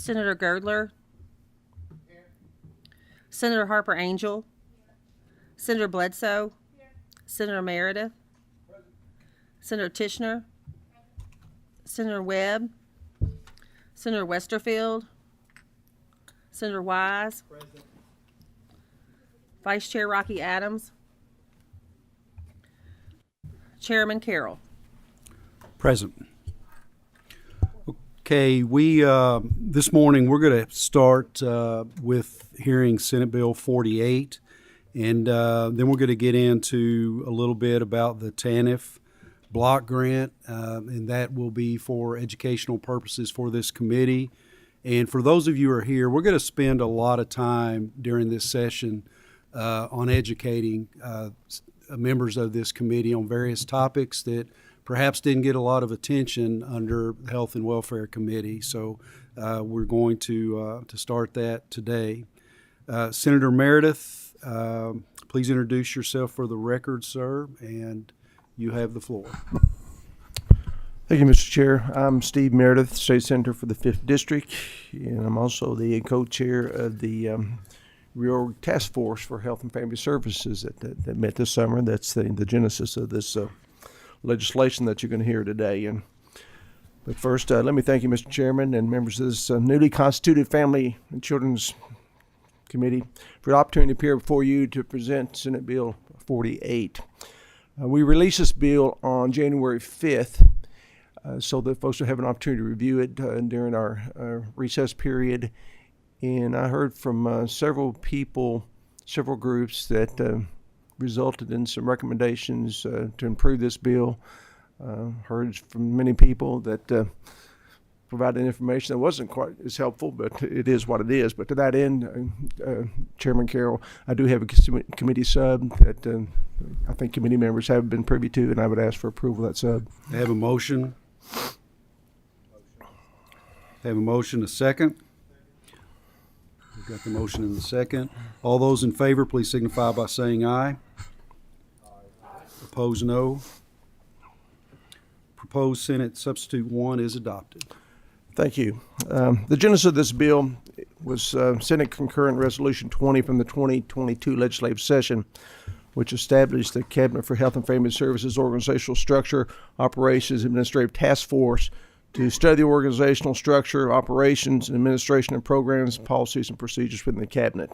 Senator Girdler, Senator Harper Angel, Senator Bledsoe, Senator Meredith, Senator Tishner, Senator Webb, Senator Westerfield, Senator Wise, Vice Chair Rocky Adams, Chairman Carroll. Present. Okay, we this morning we're going to start with hearing Senate Bill 48, and then we're going to get into a little bit about the TANF block grant, and that will be for educational purposes for this committee. And for those of you who are here, we're going to spend a lot of time during this session on educating members of this committee on various topics that perhaps didn't get a lot of attention under the Health and Welfare Committee. So we're going to start that today. Senator Meredith, please introduce yourself for the record, sir, and you have the floor. Thank you, Mr. Chair. I'm Steve Meredith, State Senator for the 5th District, and I'm also the co-chair of the Reorg Task Force for Health and Family Services that met this summer. That's the genesis of this legislation that you're going to hear today. But first, let me thank you, Mr. Chairman, and members of this newly constituted Family and Children's Committee for the opportunity to appear before you to present Senate Bill 48. We released this bill on January 5th so that folks will have an opportunity to review it during our recess period. And I heard from several people, several groups that resulted in some recommendations to improve this bill. Heard from many people that provided information that wasn't quite as helpful, but it is what it is. But to that end, Chairman Carroll, I do have a committee sub that I think committee members have been privy to, and I would ask for approval of that sub. I have a motion. A second. We've got the motion in the second. All those in favor, please signify by saying aye. Opposed, no. Proposed Senate Substitute 1 is adopted. Thank you. The genesis of this bill was Senate Concurrent Resolution 20 from the 2022 legislative session, which established the Cabinet for Health and Family Services organizational structure, operations, administrative task force to study the organizational structure, operations, and administration of programs, policies, and procedures within the Cabinet.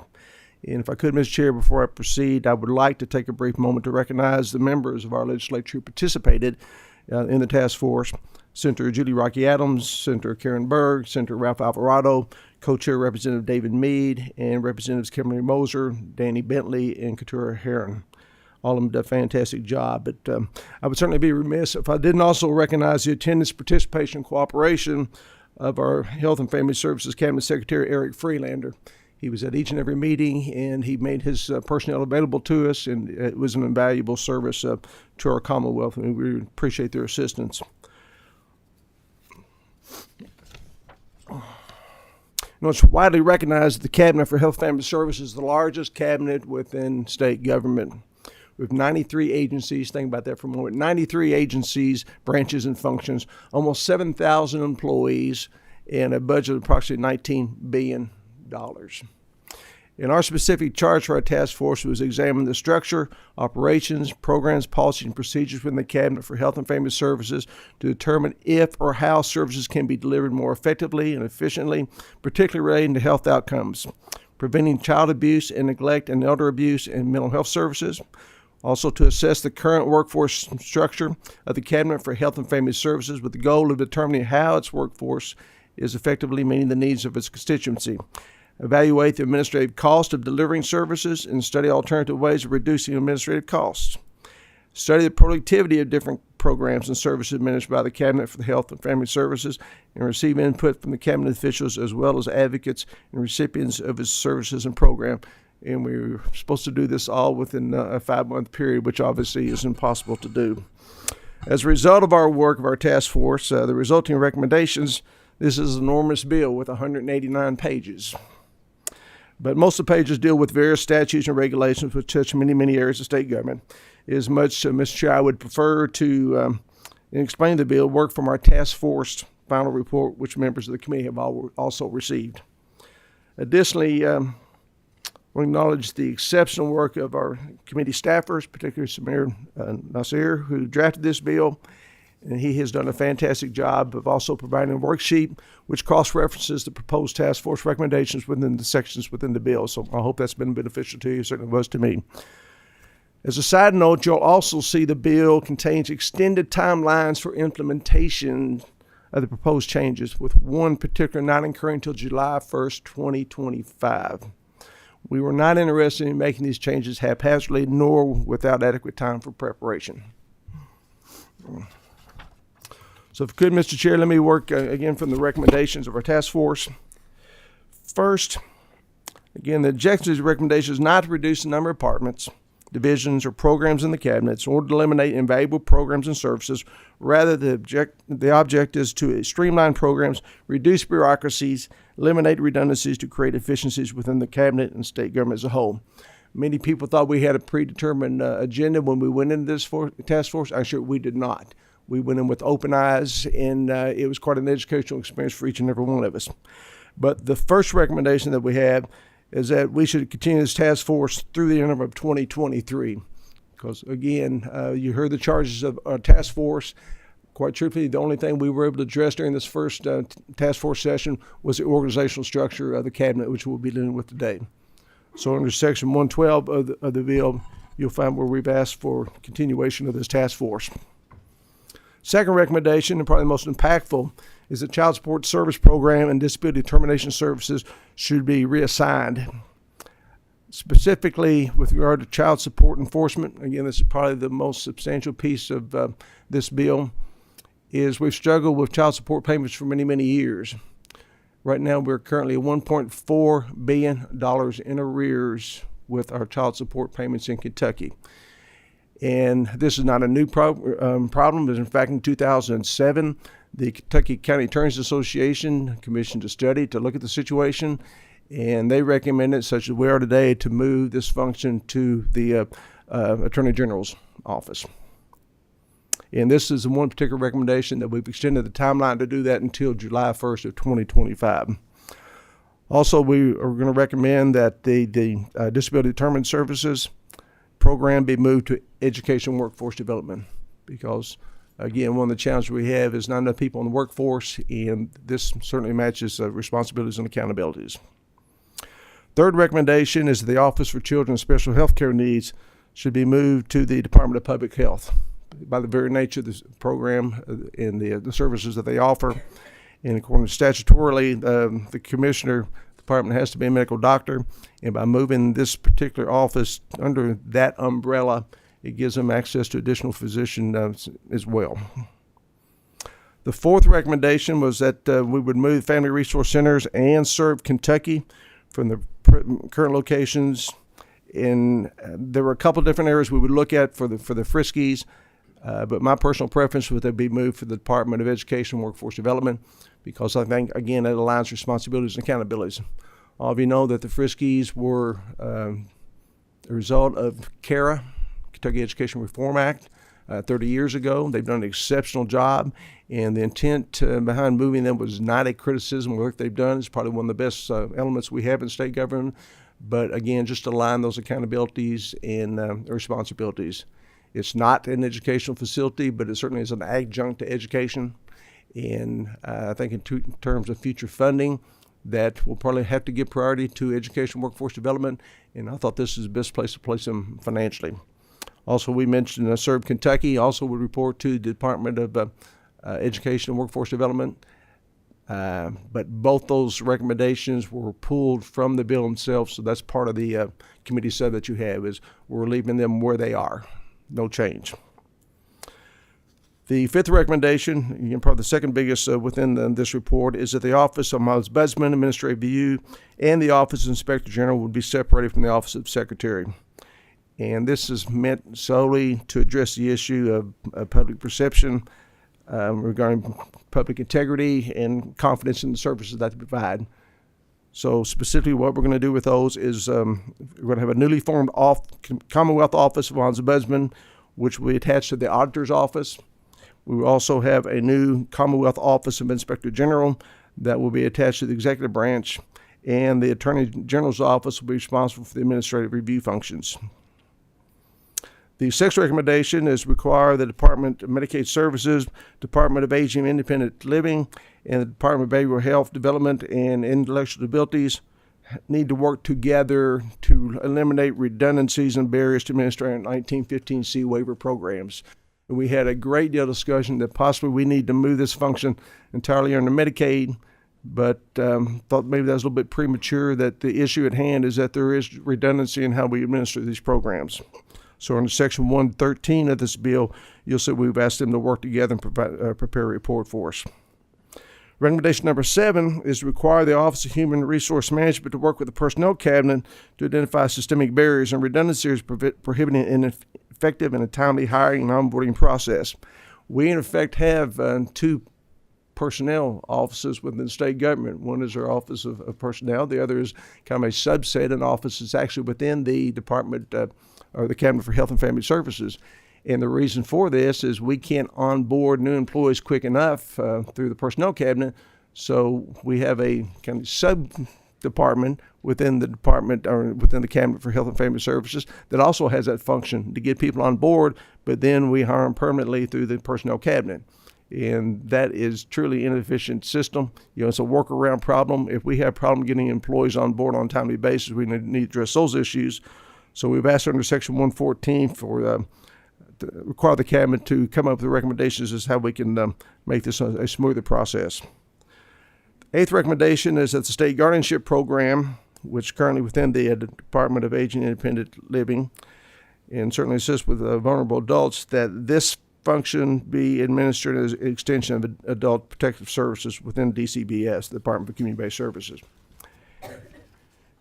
And if I could, Mr. Chair, before I proceed, I would like to take a brief moment to recognize the members of our legislature who participated in the task force: Senator Julie Rocky Adams, Senator Karen Berg, Senator Ralph Alvarado, co-chair Representative David Meade, and Representatives Kimberly Moser, Danny Bentley, and Keturah Heron. All of them did a fantastic job, but I would certainly be remiss if I didn't also recognize the attendance, participation, and cooperation of our Health and Family Services Cabinet Secretary, Eric Freelander. He was at each and every meeting, and he made his personnel available to us, and it was an invaluable service to our Commonwealth, and we appreciate their assistance. It's widely recognized that the Cabinet for Health and Family Services is the largest cabinet within state government. We have 93 agencies. Think about that for a moment. 93 agencies, branches, and functions, almost 7,000 employees, and a budget of approximately $19 billion. And our specific charge for our task force was to examine the structure, operations, programs, policies, and procedures within the Cabinet for Health and Family Services to determine if or how services can be delivered more effectively and efficiently, particularly relating to health outcomes, preventing child abuse and neglect and elder abuse and mental health services. Also to assess the current workforce structure of the Cabinet for Health and Family Services with the goal of determining how its workforce is effectively meeting the needs of its constituency. Evaluate the administrative cost of delivering services and study alternative ways of reducing administrative costs. Study the productivity of different programs and services administered by the Cabinet for the Health and Family Services and receive input from the Cabinet officials as well as advocates and recipients of its services and program. And we were supposed to do this all within a 5-month period, which obviously is impossible to do. As a result of our work of our task force, the resulting recommendations, this is an enormous bill with 189 pages. But most of the pages deal with various statutes and regulations which touch many, many areas of state government. As much, Mr. Chair, I would prefer to, in explaining the bill, work from our task force final report, which members of the committee have also received. Additionally, we acknowledge the exceptional work of our committee staffers, particularly Samir Nasir, who drafted this bill, and he has done a fantastic job of also providing a worksheet which cross-references the proposed task force recommendations within the sections within the bill. So I hope that's been beneficial to you. It certainly was to me. As a side note, you'll also see the bill contains extended timelines for implementation of the proposed changes, with one particular not occurring until July 1st, 2025. We were not interested in making these changes haphazardly nor without adequate time for preparation. So if you could, Mr. Chair, let me work again from the recommendations of our task force. First, again, the objective of the recommendation is not to reduce the number of departments, divisions, or programs in the cabinets, or to eliminate invaluable programs and services. Rather, the object is to streamline programs, reduce bureaucracies, eliminate redundancies to create efficiencies within the cabinet and state government as a whole. Many people thought we had a predetermined agenda when we went into this task force. I'm sure we did not. We went in with open eyes, and it was quite an educational experience for each and every one of us. But the first recommendation that we have is that we should continue this task force through the end of 2023. Because, again, you heard the charges of our task force. Quite truthfully, the only thing we were able to address during this first task force session was the organizational structure of the cabinet, which we'll be dealing with today. So under Section 112 of the bill, you'll find where we've asked for continuation of this task force. Second recommendation, and probably the most impactful, is that child support service program and disability termination services should be reassigned. Specifically, with regard to child support enforcement, again, this is probably the most substantial piece of this bill, is we've struggled with child support payments for many, many years. Right now, we're currently at $1.4 billion in arrears with our child support payments in Kentucky. And this is not a new problem, but in fact, in 2007, the Kentucky County Attorneys Association commissioned a study to look at the situation, and they recommended, such as we are today, to move this function to the Attorney General's office. And this is one particular recommendation that we've extended the timeline to do that until July 1st of 2025. Also, we are going to recommend that the Disability Determined Services program be moved to Education Workforce Development, because again, one of the challenges we have is not enough people in the workforce, and this certainly matches responsibilities and accountabilities. Third recommendation is that the Office for Children with Special Health Care Needs should be moved to the Department of Public Health. By the very nature of this program and the services that they offer, and according to statutorily, the commissioner department has to be a medical doctor, and by moving this particular office under that umbrella, it gives them access to additional physicians as well. The fourth recommendation was that we would move Family Resource Centers and Serve Kentucky from the current locations. And there were a couple different areas we would look at for the Friskies, but my personal preference would be moved for the Department of Education and Workforce Development, because I think, again, it aligns responsibilities and accountabilities. All of you know that the Friskies were a result of CARA, Kentucky Education Reform Act, 30 years ago. They've done an exceptional job, and the intent behind moving them was not a criticism of the work they've done. It's probably one of the best elements we have in state government, but again, just to align those accountabilities and responsibilities. It's not an educational facility, but it certainly is an adjunct to education. And I think in terms of future funding, that will probably have to give priority to education workforce development. And I thought this is the best place to place them financially. Also, we mentioned Serve Kentucky also would report to the Department of Education and Workforce Development. But both those recommendations were pulled from the bill themselves. So that's part of the committee sub that you have, is we're leaving them where they are. No change. The fifth recommendation, and probably the second biggest within this report, is that the Office of Ombudsman, Administrative Review, and the Office of Inspector General would be separated from the Office of Secretary. And this is meant solely to address the issue of public perception regarding public integrity and confidence in the services that they provide. So specifically what we're going to do with those is we're going to have a newly formed Commonwealth Office of Ombudsman, which we attach to the Auditor's Office. We will also have a new Commonwealth Office of Inspector General that will be attached to the executive branch, and the Attorney General's office will be responsible for the administrative review functions. The sixth recommendation is require the Department of Medicaid Services, Department of Aging and Independent Living, and the Department of Behavioral Health Development and Intellectual Disabilities need to work together to eliminate redundancies and barriers to administering 1915C waiver programs. And we had a great deal of discussion that possibly we need to move this function entirely under Medicaid, but thought maybe that was a little bit premature, that the issue at hand is that there is redundancy in how we administer these programs. So under Section 113 of this bill, you'll see we've asked them to work together and prepare a report for us. Recommendation number 7 is to require the Office of Human Resource Management to work with the Personnel Cabinet to identify systemic barriers and redundancies prohibiting an effective and a timely hiring and onboarding process. We, in effect, have 2 personnel offices within the state government. One is our Office of Personnel. The other is kind of a subset, an office that's actually within the Department or the Cabinet for Health and Family Services. And the reason for this is we can't onboard new employees quick enough through the Personnel Cabinet. So we have a kind of sub-department within the department or within the Cabinet for Health and Family Services that also has that function to get people on board, but then we hire them permanently through the Personnel Cabinet. And that is truly an inefficient system. It's a workaround problem. If we have a problem getting employees on board on a timely basis, we need to address those issues. So we've asked under Section 114 to require the Cabinet to come up with recommendations as how we can make this a smoother process. Eighth recommendation is that the State Guardianship Program, which is currently within the Department of Aging and Independent Living, and certainly assists with vulnerable adults, that this function be administered as an extension of Adult Protective Services within DCBS, the Department of Community-Based Services.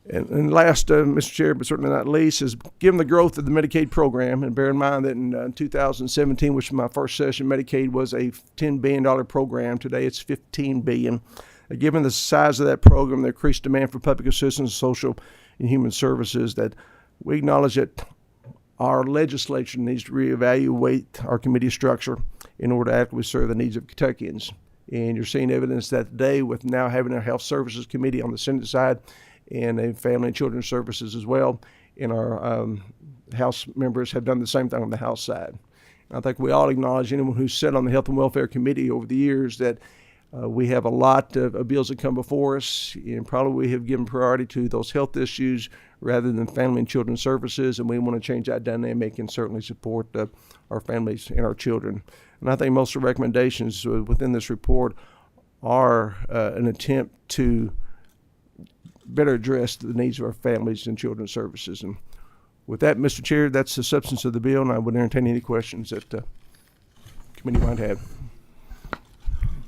And last, Mr. Chair, but certainly not least, is given the growth of the Medicaid program, and bear in mind that in 2017, which was my first session, Medicaid was a $10 billion program. Today it's $15 billion. Given the size of that program, the increased demand for public assistance, social and human services, that we acknowledge that our legislature needs to reevaluate our committee structure in order to adequately serve the needs of Kentuckians. And you're seeing evidence that today with now having a Health Services Committee on the Senate side and a Family and Children's Services as well. And our House members have done the same thing on the House side. And I think we all acknowledge, anyone who's sat on the Health and Welfare Committee over the years, that we have a lot of bills that come before us, and probably we have given priority to those health issues rather than family and children's services, and we want to change that dynamic and certainly support our families and our children. And I think most of the recommendations within this report are an attempt to better address the needs of our families and children's services. And with that, Mr. Chair, that's the substance of the bill, and I would entertain any questions that the committee might have.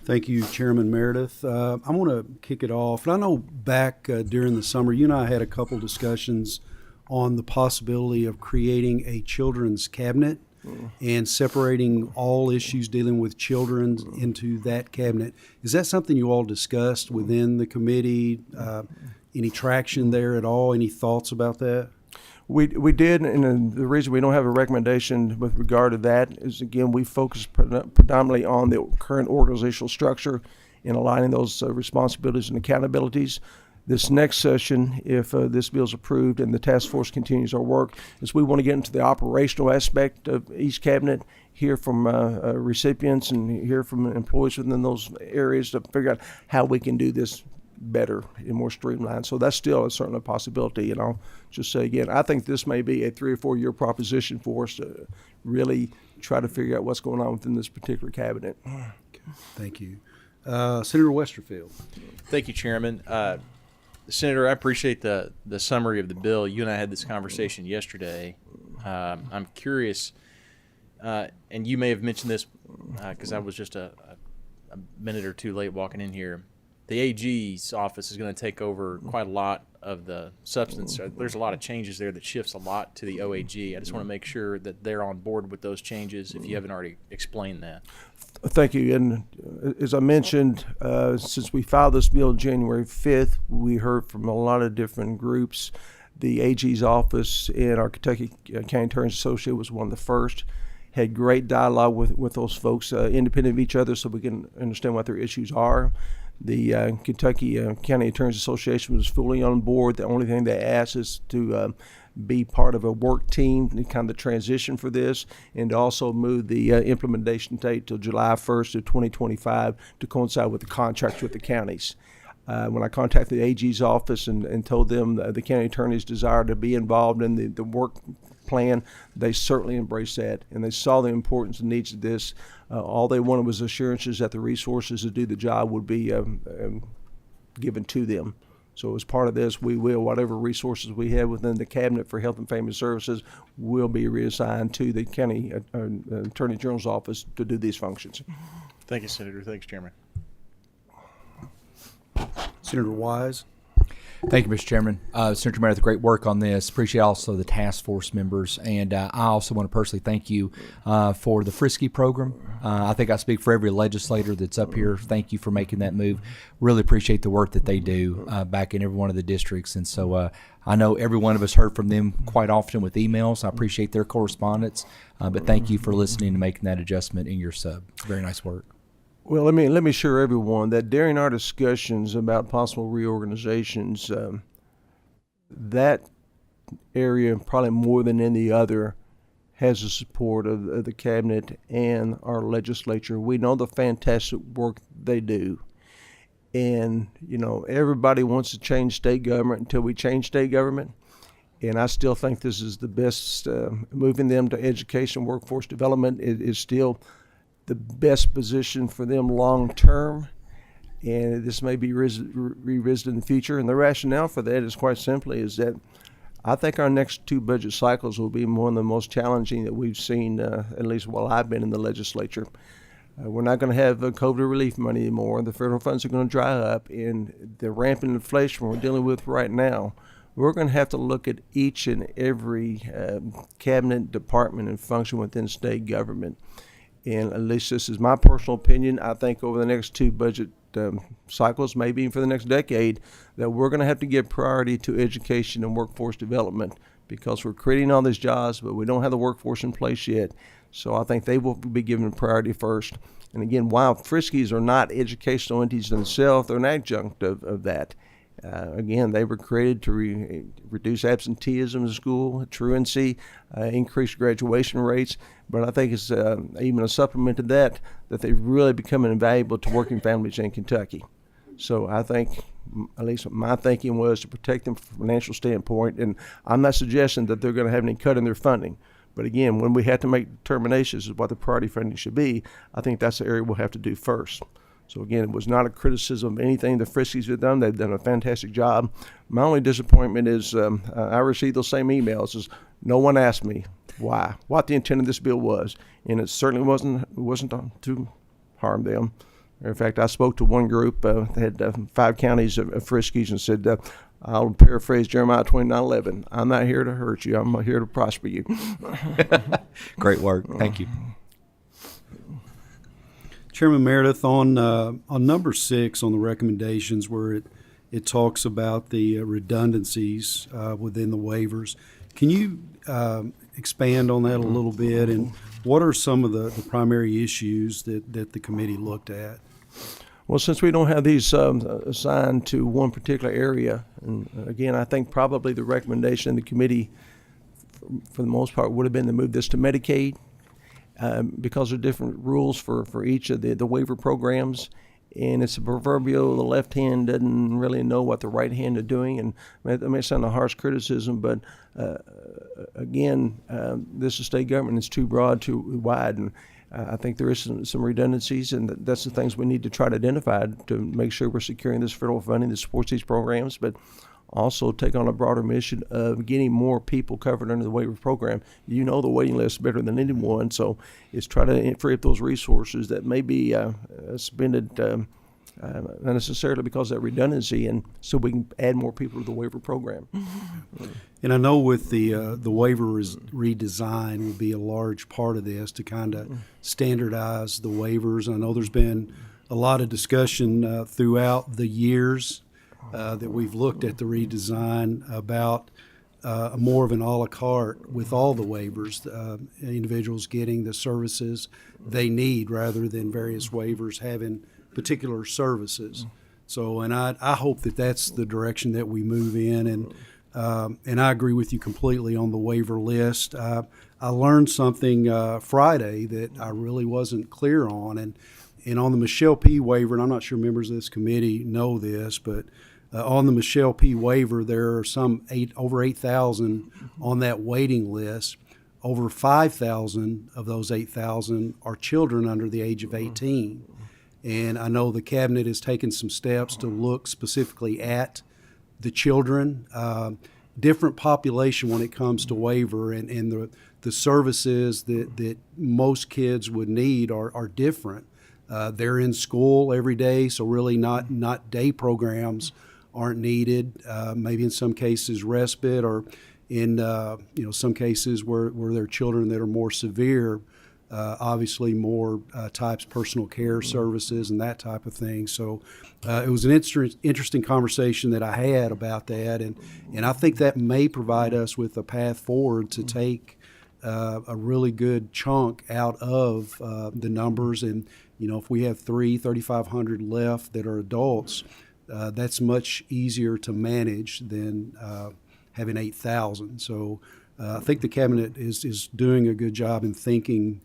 Thank you, Chairman Meredith. I want to kick it off. And I know back during the summer, you and I had a couple discussions on the possibility of creating a children's cabinet and separating all issues dealing with children into that cabinet. Is that something you all discussed within the committee? Any traction there at all? Any thoughts about that? We did, and the reason we don't have a recommendation with regard to that is, again, we focus predominantly on the current organizational structure and aligning those responsibilities and accountabilities. This next session, if this bill is approved and the task force continues our work, is we want to get into the operational aspect of each cabinet, hear from recipients and hear from employees within those areas to figure out how we can do this better and more streamlined. So that's still certainly a possibility. And I'll just say again, I think this may be a 3 or 4 year proposition for us to really try to figure out what's going on within this particular cabinet. Okay. Thank you. Senator Westerfield. Thank you, Chairman. Senator, I appreciate the summary of the bill. You and I had this conversation yesterday. I'm curious, and you may have mentioned this because I was just a minute or two late walking in here. The AG's office is going to take over quite a lot of the substance. There's a lot of changes there that shifts a lot to the OAG. I just want to make sure that they're on board with those changes, if you haven't already explained that. Thank you. And as I mentioned, since we filed this bill January 5th, we heard from a lot of different groups. The AG's office and our Kentucky County Attorneys Association was one of the first. had great dialogue with those folks, independent of each other, so we can understand what their issues are. The Kentucky County Attorneys Association was fully on board. The only thing they asked is to be part of a work team and kind of the transition for this, and to also move the implementation date till July 1st of 2025 to coincide with the contracts with the counties. When I contacted the AG's office and told them the county attorney's desire to be involved in the work plan, they certainly embraced that, and they saw the importance and needs of this. All they wanted was assurances that the resources to do the job would be given to them. So as part of this, we will, whatever resources we have within the Cabinet for Health and Family Services will be reassigned to the County Attorney General's office to do these functions. Thank you, Senator. Thanks, Chairman. Senator Wise. Thank you, Mr. Chairman. Senator Meredith, great work on this. Appreciate also the task force members. And I also want to personally thank you for the Frisky program. I think I speak for every legislator that's up here. Thank you for making that move. Really appreciate the work that they do back in every one of the districts. And so I know every one of us heard from them quite often with emails. I appreciate their correspondence. But thank you for listening and making that adjustment in your sub. Very nice work. Well, let me assure everyone that during our discussions about possible reorganizations, that area, probably more than any other, has the support of the Cabinet and our legislature. We know the fantastic work they do. And, everybody wants to change state government until we change state government. And I still think this is the best. Moving them to education, workforce development is still the best position for them long term, and this may be revisited in the future. And the rationale for that is quite simply is that I think our next two budget cycles will be one of the most challenging that we've seen, at least while I've been in the legislature. We're not going to have COVID relief money anymore. The federal funds are going to dry up, and the rampant inflation we're dealing with right now, we're going to have to look at each and every cabinet department and function within state government. And at least this is my personal opinion. I think over the next two budget cycles, maybe even for the next decade, that we're going to have to give priority to education and workforce development, because we're creating all these jobs, but we don't have the workforce in place yet. So I think they will be given priority first. And again, while Friskies are not educational entities themselves, they're an adjunct of that. Again, they were created to reduce absenteeism in school, truancy, increase graduation rates. But I think it's even a supplement to that they've really become invaluable to working families in Kentucky. So I think, at least my thinking was to protect them from a financial standpoint. And I'm not suggesting that they're going to have any cut in their funding. But again, when we have to make determinations of what the priority funding should be, I think that's the area we'll have to do first. So again, it was not a criticism of anything the Friskies have done. They've done a fantastic job. My only disappointment is I received those same emails. Is no one asked me what the intent of this bill was, and it certainly wasn't to harm them. In fact, I spoke to one group that had 5 counties of Friskies and said, I'll paraphrase Jeremiah 29:11. I'm not here to hurt you. I'm here to prosper you. Great work. Thank you. Chairman Meredith, on number 6 on the recommendations, where it talks about the redundancies within the waivers, can you expand on that a little bit, and what are some of the primary issues that the committee looked at? Well, since we don't have these assigned to one particular area, and again, I think probably the recommendation in the committee, for the most part, would have been to move this to Medicaid. Because there are different rules for each of the waiver programs, and it's a proverbial the left hand doesn't really know what the right hand is doing, and that may sound a harsh criticism, but again, this is state government. It's too broad, too wide, and I think there is some redundancies, and that's the things we need to try to identify to make sure we're securing this federal funding that supports these programs, but also take on a broader mission of getting more people covered under the waiver program. You know the waiting list better than anyone, so it's try to free up those resources that may be expended not necessarily because of that redundancy, and so we can add more people to the waiver program. And I know with the waiver redesign will be a large part of this to kind of standardize the waivers. I know there's been a lot of discussion throughout the years that we've looked at the redesign about more of an a la carte with all the waivers, individuals getting the services they need rather than various waivers having particular services. So, and I hope that that's the direction that we move in, and I agree with you completely on the waiver list. I learned something Friday that I really wasn't clear on, and on the Michelle P. waiver, and I'm not sure members of this committee know this, but on the Michelle P. waiver, there are over 8,000 on that waiting list. Over 5,000 of those 8,000 are children under the age of 18. And I know the cabinet has taken some steps to look specifically at the children, different population when it comes to waiver, and the services that most kids would need are different. They're in school every day, so really not day programs aren't needed. Maybe in some cases respite, or in some cases where there are children that are more severe, obviously more types personal care services and that type of thing. So it was an interesting conversation that I had about that, and I think that may provide us with a path forward to take a really good chunk out of the numbers. And if we have 3,500 left that are adults, that's much easier to manage than having 8,000. So I think the cabinet is doing a good job in thinking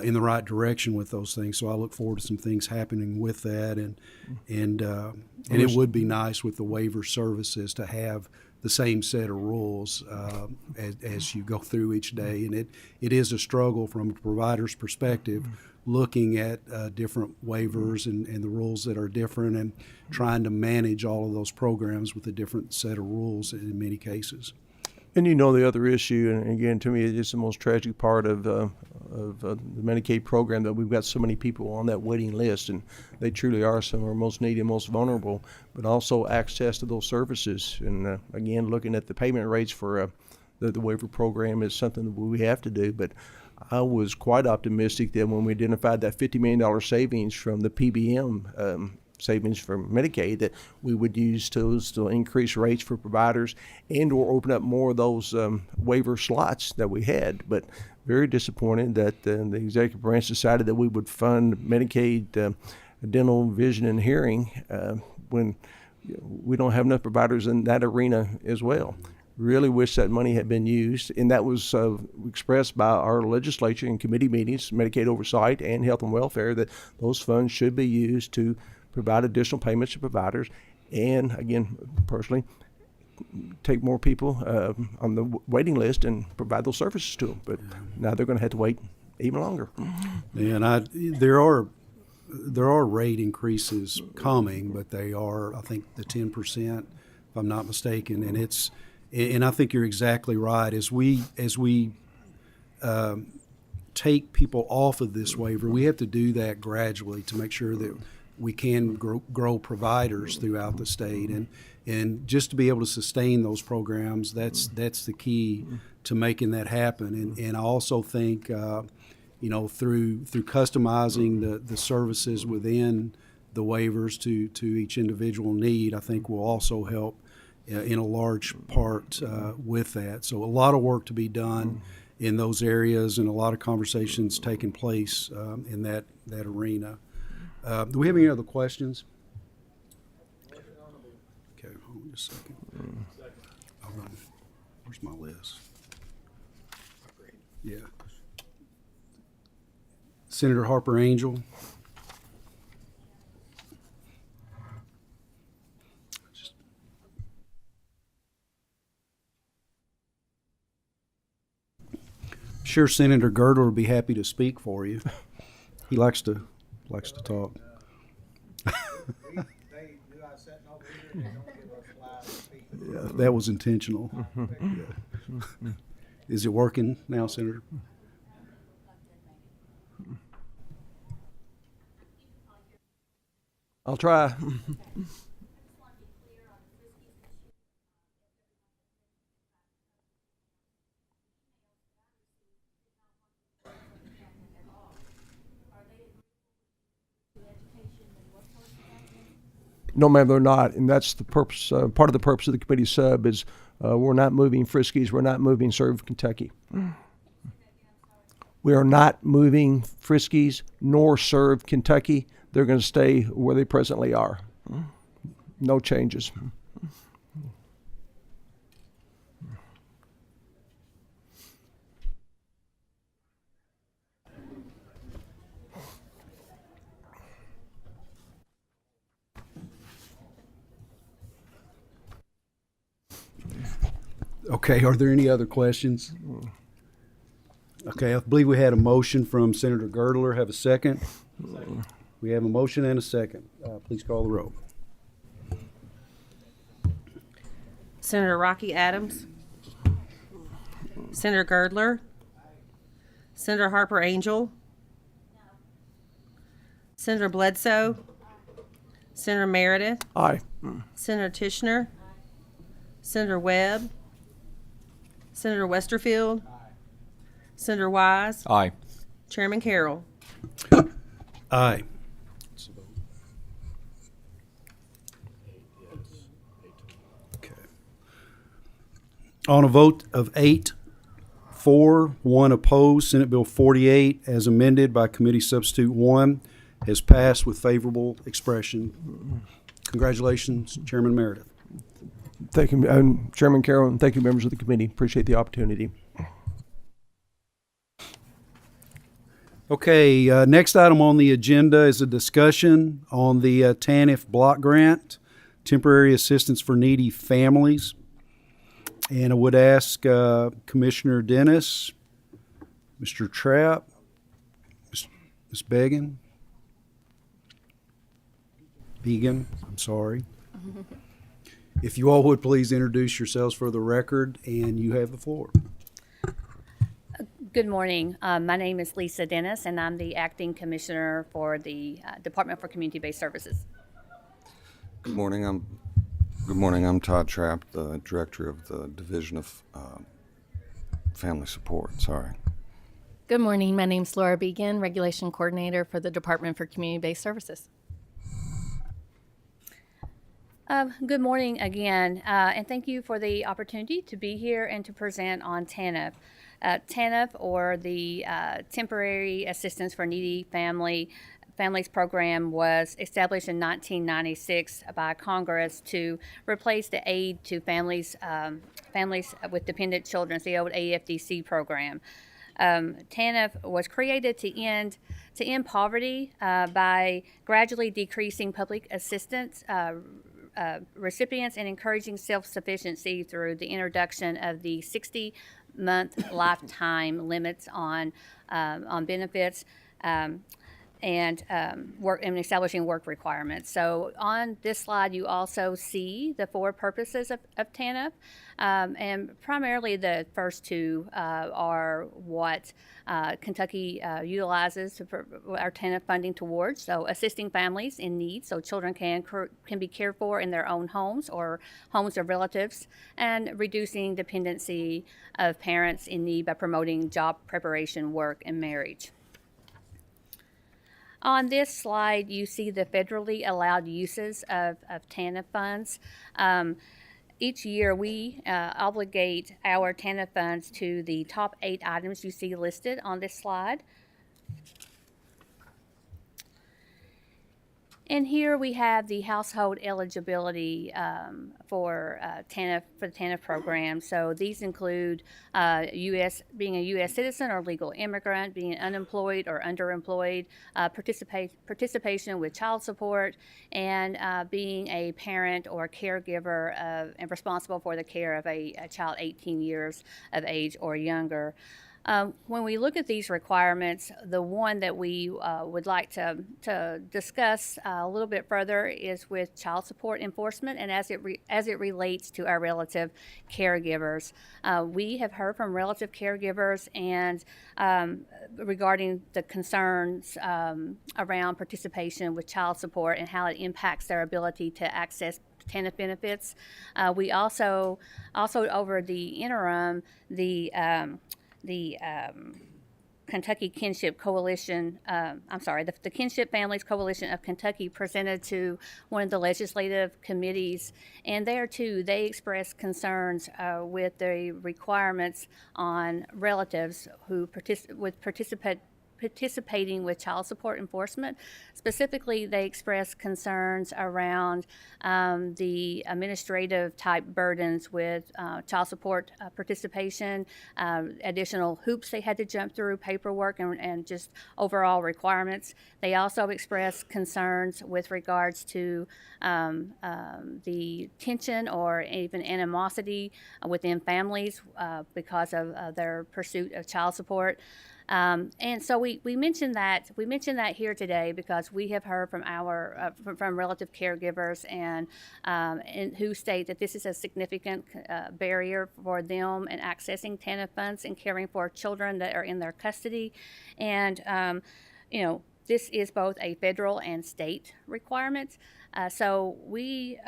in the right direction with those things. So I look forward to some things happening with that, and it would be nice with the waiver services to have the same set of rules as you go through each day. And it is a struggle from a provider's perspective, looking at different waivers and the rules that are different, and trying to manage all of those programs with a different set of rules in many cases. And the other issue, and again, to me, it's the most tragic part of the Medicaid program, that we've got so many people on that waiting list, and they truly are some of our most needy and most vulnerable, but also access to those services. And again, looking at the payment rates for the waiver program is something that we have to do. But I was quite optimistic that when we identified that $50 million savings from the PBM savings for Medicaid, that we would use those to increase rates for providers and or open up more of those waiver slots that we had. But very disappointed that the executive branch decided that we would fund Medicaid dental, vision, and hearing when we don't have enough providers in that arena as well. Really wish that money had been used, and that was expressed by our legislature in committee meetings, Medicaid oversight and health and welfare, that those funds should be used to provide additional payments to providers, and again, personally, take more people on the waiting list and provide those services to them. But now they're going to have to wait even longer. And there are rate increases coming, but they are, I think, the 10%, if I'm not mistaken, and I think you're exactly right. As we take people off of this waiver, we have to do that gradually to make sure that we can grow providers throughout the state, and just to be able to sustain those programs, that's the key to making that happen. And I also think through customizing the services within the waivers to each individual need, I think will also help in a large part with that. So a lot of work to be done in those areas, and a lot of conversations taking place in that arena. Do we have any other questions? Okay, hold on just a second. Hold on. Where's my list? Yeah. Senator Harper Angel. Sure, Senator Girdler would be happy to speak for you. He likes to talk. Yeah, that was intentional. Yeah. Is it working now, Senator? I'll try. No, ma'am, they're not, and that's the purpose. Part of the purpose of the committee sub is We're not moving Friskies. We're not moving Serve Kentucky. We are not moving Friskies nor Serve Kentucky. They're going to stay where they presently are. No changes. Okay, are there any other questions? Okay, I believe we had a motion from Senator Girdler. Have a second? We have a motion and a second. Please call the roll. Senator Rocky Adams, Senator Girdler, Senator Harper Angel, Senator Bledsoe, Senator Meredith, Aye. Senator Tishner, Senator Webb, Senator Westerfield, Senator Wise, Aye. Chairman Carroll. Aye. Okay. On a vote of 8, 4, 1 opposed, Senate Bill 48, as amended by Committee Substitute 1, has passed with favorable expression. Congratulations, Chairman Meredith. Thank you, Chairman Carroll, and thank you, members of the committee. Appreciate the opportunity. Okay, next item on the agenda is a discussion on the TANF block grant, temporary assistance for needy families. And I would ask Commissioner Dennis, Mr. Trapp, Ms. Began, I'm sorry. If you all would please introduce yourselves for the record, and you have the floor. Good morning. My name is Lisa Dennis, and I'm the Acting Commissioner for the Department for Community-Based Services. Good morning. I'm Todd Trapp, the Director of the Division of Family Support. Sorry. Good morning. My name's Laura Began, Regulation Coordinator for the Department for Community-Based Services. Good morning again, and thank you for the opportunity to be here and to present on TANF. TANF, or the Temporary Assistance for Needy Families Program, was established in 1996 by Congress to replace the aid to families with dependent children, the old AFDC program. TANF was created to end poverty by gradually decreasing public assistance recipients and encouraging self-sufficiency through the introduction of the 60-month lifetime limits on benefits and establishing work requirements. So on this slide, you also see the 4 purposes of TANF, and primarily the first 2 are what Kentucky utilizes our TANF funding towards. So assisting families in need, so children can be cared for in their own homes or homes of relatives, and reducing dependency of parents in need by promoting job preparation, work, and marriage. On this slide, you see the federally allowed uses of TANF funds. Each year, we obligate our TANF funds to the top 8 items you see listed on this slide. And here we have the household eligibility for the TANF program. So these include being a U.S. citizen or legal immigrant, being unemployed or underemployed, participation with child support, and being a parent or caregiver and responsible for the care of a child 18 years of age or younger. When we look at these requirements, the one that we would like to discuss a little bit further is with child support enforcement, and as it relates to our relative caregivers. We have heard from relative caregivers and regarding the concerns around participation with child support and how it impacts their ability to access TANF benefits. We also over the interim, the Kentucky Kinship Coalition, the Kinship Families Coalition of Kentucky presented to one of the legislative committees, and there too they expressed concerns with the requirements on relatives who participating with child support enforcement. Specifically, they expressed concerns around the administrative type burdens with child support participation, additional hoops they had to jump through, paperwork, and just overall requirements. They also expressed concerns with regards to the tension or even animosity within families because of their pursuit of child support. And so we mentioned that here today because we have heard from our from relative caregivers and who state that this is a significant barrier for them in accessing TANF funds and caring for children that are in their custody, and this is both a federal and state requirement. So we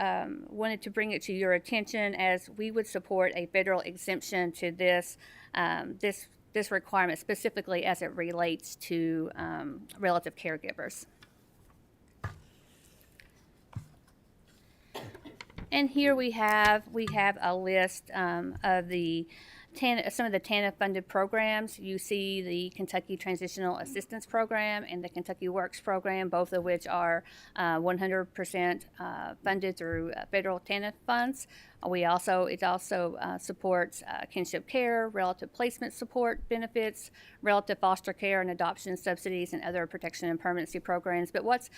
wanted to bring it to your attention as we would support a federal exemption to this requirement, specifically as it relates to relative caregivers. And here we have a list of the some of the TANF funded programs. You see the Kentucky Transitional Assistance Program and the Kentucky Works Program, both of which are 100% funded through federal TANF funds. It also supports kinship care, relative placement support benefits, relative foster care and adoption subsidies, and other protection and permanency programs. But what's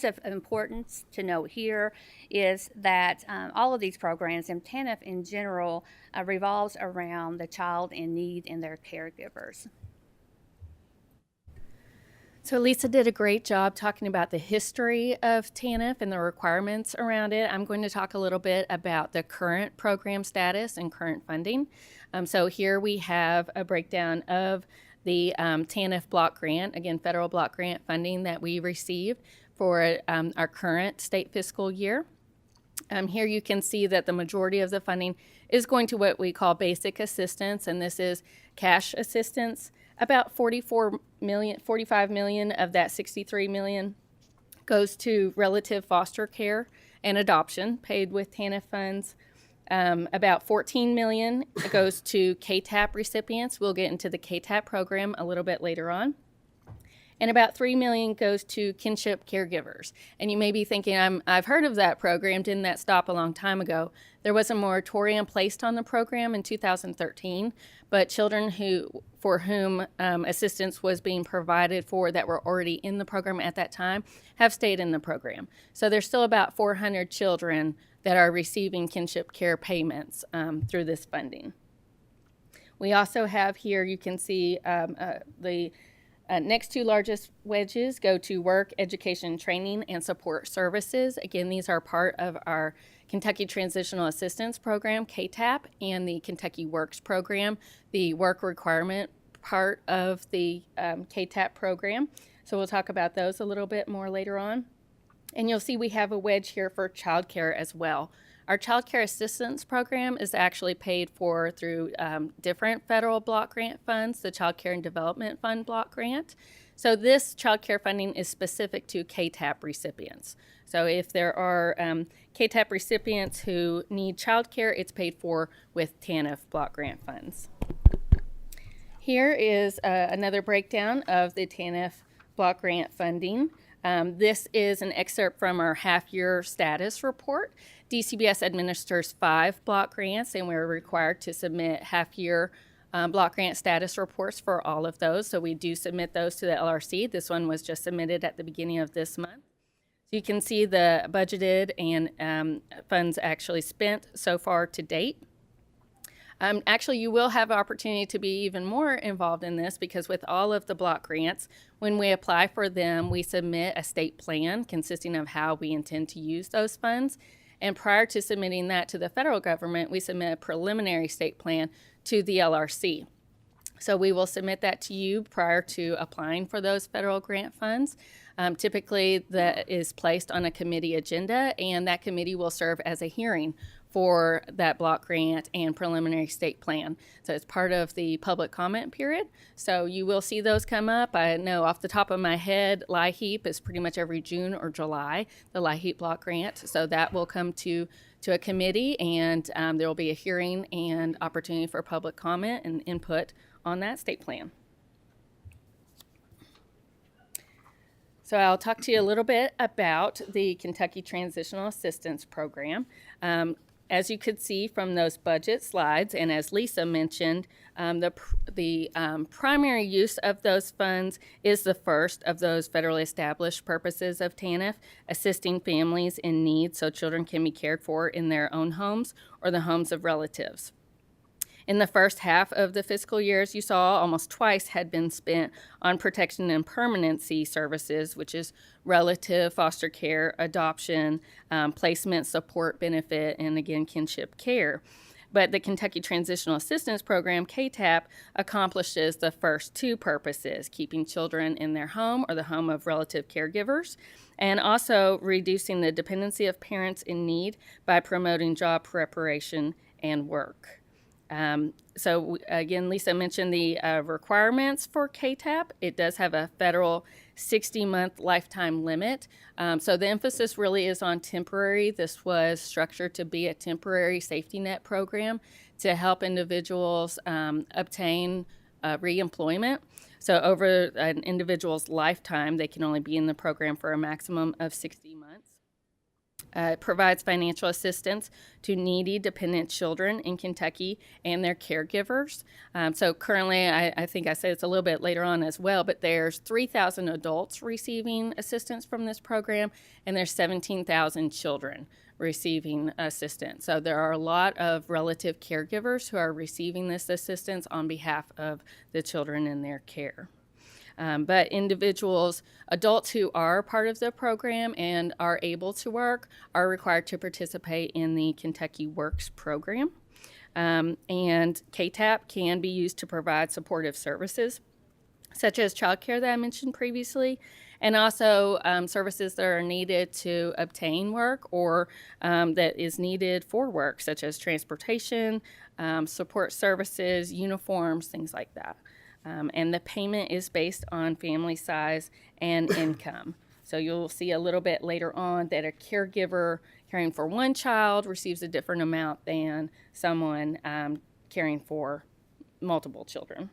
of importance to note here is that all of these programs and TANF in general revolves around the child in need and their caregivers. So Lisa did a great job talking about the history of TANF and the requirements around it. I'm going to talk a little bit about the current program status and current funding. So here we have a breakdown of the TANF block grant, again, federal block grant funding that we receive for our current state fiscal year. Here you can see that the majority of the funding is going to what we call basic assistance, and this is cash assistance. About 45 million of that 63 million goes to relative foster care and adoption paid with TANF funds. About 14 million goes to KTAP recipients. We'll get into the KTAP program a little bit later on. And about 3 million goes to kinship caregivers. And you may be thinking, I've heard of that program. Didn't that stop a long time ago? There was a moratorium placed on the program in 2013, but children for whom assistance was being provided for that were already in the program at that time have stayed in the program. So there's still about 400 children that are receiving kinship care payments through this funding. We also have here, you can see the next two largest wedges go to work, education, training, and support services. Again, these are part of our Kentucky Transitional Assistance Program, KTAP, and the Kentucky Works Program, the work requirement part of the KTAP program. So we'll talk about those a little bit more later on. And you'll see we have a wedge here for child care as well. Our Child Care Assistance Program is actually paid for through different federal block grant funds, the Child Care and Development Fund block grant. So this child care funding is specific to KTAP recipients. So if there are KTAP recipients who need child care, it's paid for with TANF block grant funds. Here is another breakdown of the TANF block grant funding. This is an excerpt from our half-year status report. DCBS administers 5 block grants, and we're required to submit half-year block grant status reports for all of those. So we do submit those to the LRC. This one was just submitted at the beginning of this month. So you can see the budgeted and funds actually spent so far to date. Actually, you will have opportunity to be even more involved in this because with all of the block grants, when we apply for them, we submit a state plan consisting of how we intend to use those funds. And prior to submitting that to the federal government, we submit a preliminary state plan to the LRC. So we will submit that to you prior to applying for those federal grant funds. Typically, that is placed on a committee agenda, and that committee will serve as a hearing for that block grant and preliminary state plan. So it's part of the public comment period. So you will see those come up. I know off the top of my head, LIHEAP is pretty much every June or July, the LIHEAP block grant. So that will come to a committee, and there will be a hearing and opportunity for public comment and input on that state plan. So I'll talk to you a little bit about the Kentucky Transitional Assistance Program. As you could see from those budget slides, and as Lisa mentioned, the primary use of those funds is the first of those federally established purposes of TANF, assisting families in need so children can be cared for in their own homes or the homes of relatives. In the first half of the fiscal year, as you saw, almost twice had been spent on protection and permanency services, which is relative foster care, adoption, placement, support benefit, and again, kinship care. But the Kentucky Transitional Assistance Program, KTAP, accomplishes the first two purposes, keeping children in their home or the home of relative caregivers, and also reducing the dependency of parents in need by promoting job preparation and work. So again, Lisa mentioned the requirements for KTAP. It does have a federal 60-month lifetime limit. So the emphasis really is on temporary. This was structured to be a temporary safety net program to help individuals obtain reemployment. So over an individual's lifetime, they can only be in the program for a maximum of 60 months. It provides financial assistance to needy dependent children in Kentucky and their caregivers. So currently, I think I said it's a little bit later on as well, but there's 3,000 adults receiving assistance from this program, and there's 17,000 children receiving assistance. So there are a lot of relative caregivers who are receiving this assistance on behalf of the children in their care. But individuals, adults who are part of the program and are able to work are required to participate in the Kentucky Works program. And KTAP can be used to provide supportive services, such as childcare that I mentioned previously, and also services that are needed to obtain work or that is needed for work, such as transportation, support services, uniforms, things like that. And the payment is based on family size and income. So you'll see a little bit later on that a caregiver caring for one child receives a different amount than someone caring for multiple children.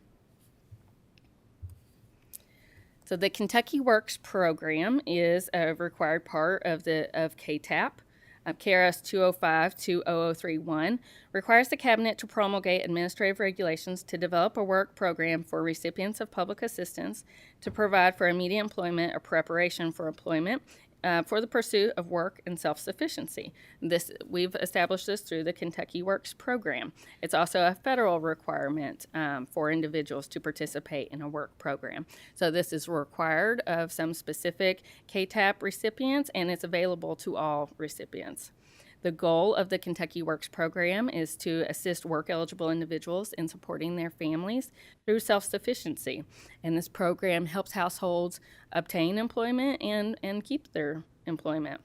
So the Kentucky Works program is a required part of KTAP. KRS 205-20031 requires the Cabinet to promulgate administrative regulations to develop a work program for recipients of public assistance to provide for immediate employment or preparation for employment for the pursuit of work and self-sufficiency. We've established this through the Kentucky Works program. It's also a federal requirement for individuals to participate in a work program. So this is required of some specific KTAP recipients, and it's available to all recipients. The goal of the Kentucky Works program is to assist work-eligible individuals in supporting their families through self-sufficiency. And this program helps households obtain employment and keep their employment.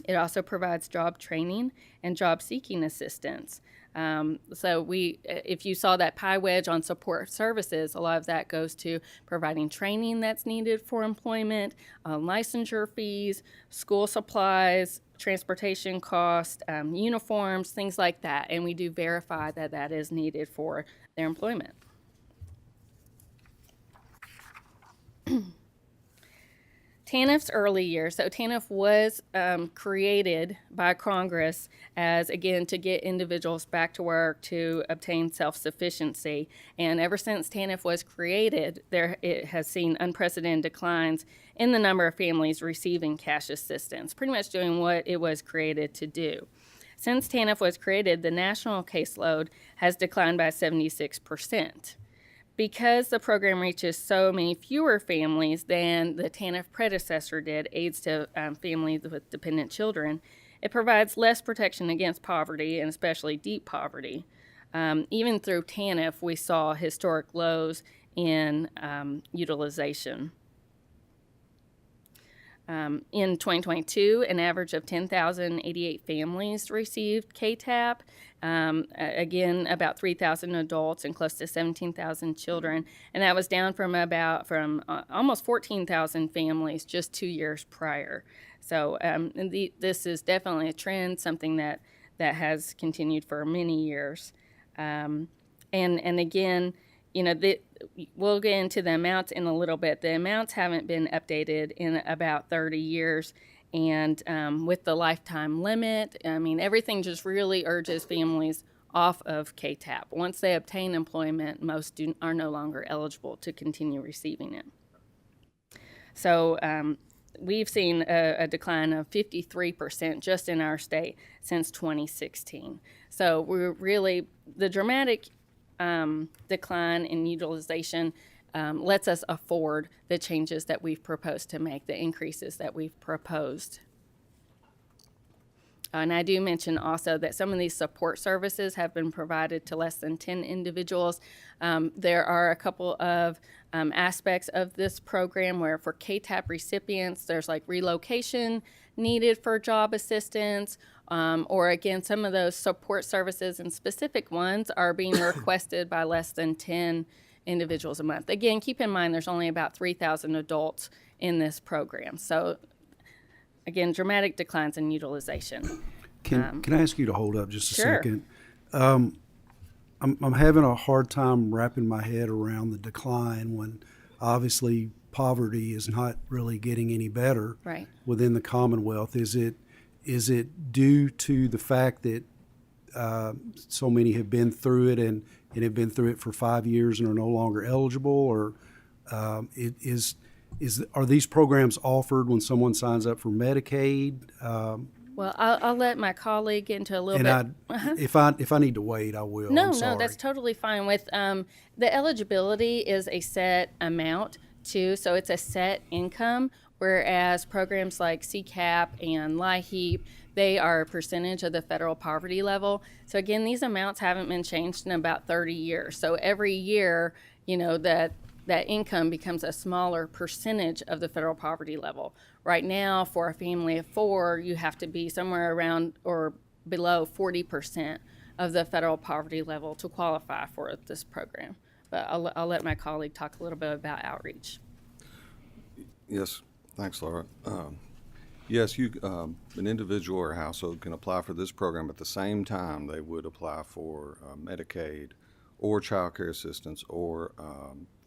It also provides job training and job-seeking assistance. So if you saw that pie wedge on support services, a lot of that goes to providing training that's needed for employment, licensure fees, school supplies, transportation costs, uniforms, things like that. And we do verify that that is needed for their employment. TANF's early years. So TANF was created by Congress as, again, to get individuals back to work to obtain self-sufficiency. And ever since TANF was created, it has seen unprecedented declines in the number of families receiving cash assistance, pretty much doing what it was created to do. Since TANF was created, the national caseload has declined by 76%. Because the program reaches so many fewer families than the TANF predecessor did, aids to families with dependent children, it provides less protection against poverty, and especially deep poverty. Even through TANF, we saw historic lows in utilization. In 2022, an average of 10,088 families received KTAP. Again, about 3,000 adults and close to 17,000 children, and that was down from almost 14,000 families just 2 years prior. So this is definitely a trend, something that has continued for many years. And again, we'll get into the amounts in a little bit. The amounts haven't been updated in about 30 years. And with the lifetime limit, everything just really urges families off of KTAP. Once they obtain employment, most are no longer eligible to continue receiving it. So we've seen a decline of 53% just in our state since 2016. So we're really, the dramatic decline in utilization lets us afford the changes that we've proposed to make, the increases that we've proposed. And I do mention also that some of these support services have been provided to less than 10 individuals. There are a couple of aspects of this program where for KTAP recipients, there's like relocation needed for job assistance, or again, some of those support services and specific ones are being requested by less than 10 individuals a month. Again, keep in mind there's only about 3,000 adults in this program. So again, dramatic declines in utilization. Can I ask you to hold up just a Sure. second? I'm having a hard time wrapping my head around the decline when obviously poverty is not really getting any better Right. within the Commonwealth. Is it due to the fact that so many have been through it and have been through it for 5 years and are no longer eligible, or are these programs offered when someone signs up for Medicaid? Well, I'll let my colleague get into a little And bit. if I need to wait, I will. No, I'm no, sorry. that's totally fine. With the eligibility is a set amount too, so it's a set income. Whereas programs like CCAP and LIHEAP, they are a percentage of the federal poverty level. So again, these amounts haven't been changed in about 30 years. So every year, that income becomes a smaller percentage of the federal poverty level. Right now, for a family of 4, you have to be somewhere around or below 40% of the federal poverty level to qualify for this program. But I'll let my colleague talk a little bit about outreach. Yes, thanks, Laura. Yes, an individual or household can apply for this program at the same time they would apply for Medicaid or child care assistance or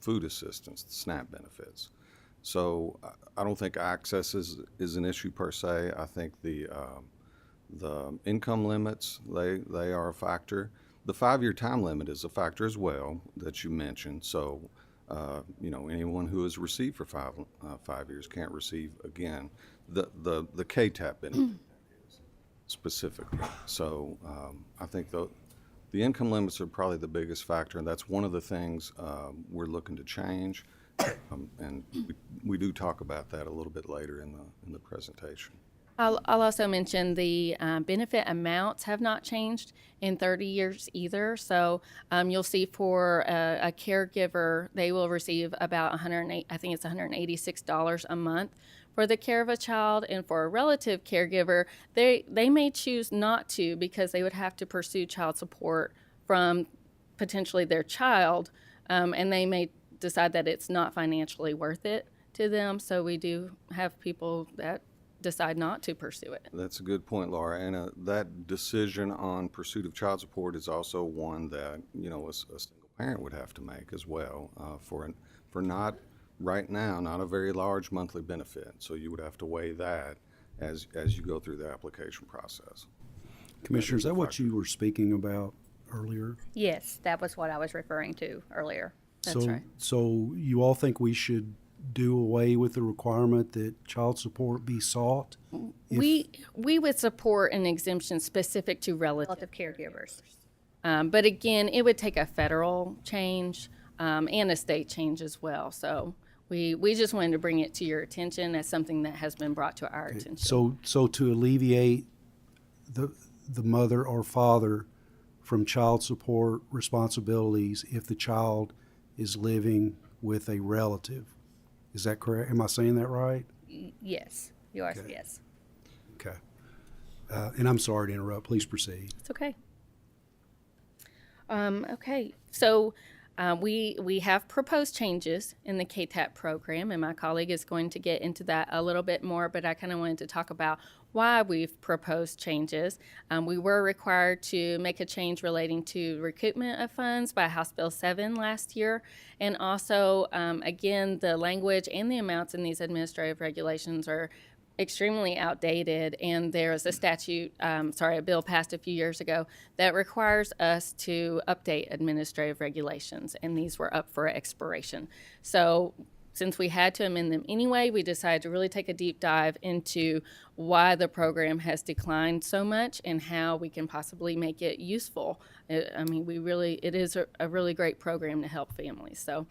food assistance, SNAP benefits. So I don't think access is an issue per se. I think the income limits, they are a factor. The 5-year time limit is a factor as well that you mentioned. So anyone who has received for 5 years can't receive again the KTAP benefit specifically. So I think the income limits are probably the biggest factor, and that's one of the things we're looking to change. And we do talk about that a little bit later in the presentation. I'll also mention the benefit amounts have not changed in 30 years either. So you'll see for a caregiver, they will receive about $186 a month for the care of a child. And for a relative caregiver, they may choose not to because they would have to pursue child support from potentially their child, and they may decide that it's not financially worth it to them. So we do have people that decide not to pursue it. That's a good point, Laura. And that decision on pursuit of child support is also one that a single parent would have to make as well for not right now not a very large monthly benefit. So you would have to weigh that as you go through the application process. Commissioner, is that what you were speaking about earlier? Yes, that was what I was referring to earlier. That's right. So you all think we should do away with the requirement that child support be sought? We would support an exemption specific to relative. Relative caregivers. But again, it would take a federal change and a state change as well. So we just wanted to bring it to your attention as something that has been brought to our attention. So to alleviate the mother or father from child support responsibilities if the child is living with a relative. Is that correct? Am I saying that right? Yes, you are. Okay. Yes, Okay. And I'm sorry to interrupt. Please proceed. it's okay. Okay, so we have proposed changes in the KTAP program, and my colleague is going to get into that a little bit more, but I kind of wanted to talk about why we've proposed changes. We were required to make a change relating to recoupment of funds by House Bill 7 last year, and also, again, the language and the amounts in these administrative regulations are extremely outdated, and there's a a bill passed a few years ago that requires us to update administrative regulations, and these were up for expiration. So since we had to amend them anyway, we decided to really take a deep dive into why the program has declined so much and how we can possibly make it useful. It is a really great program to help families. So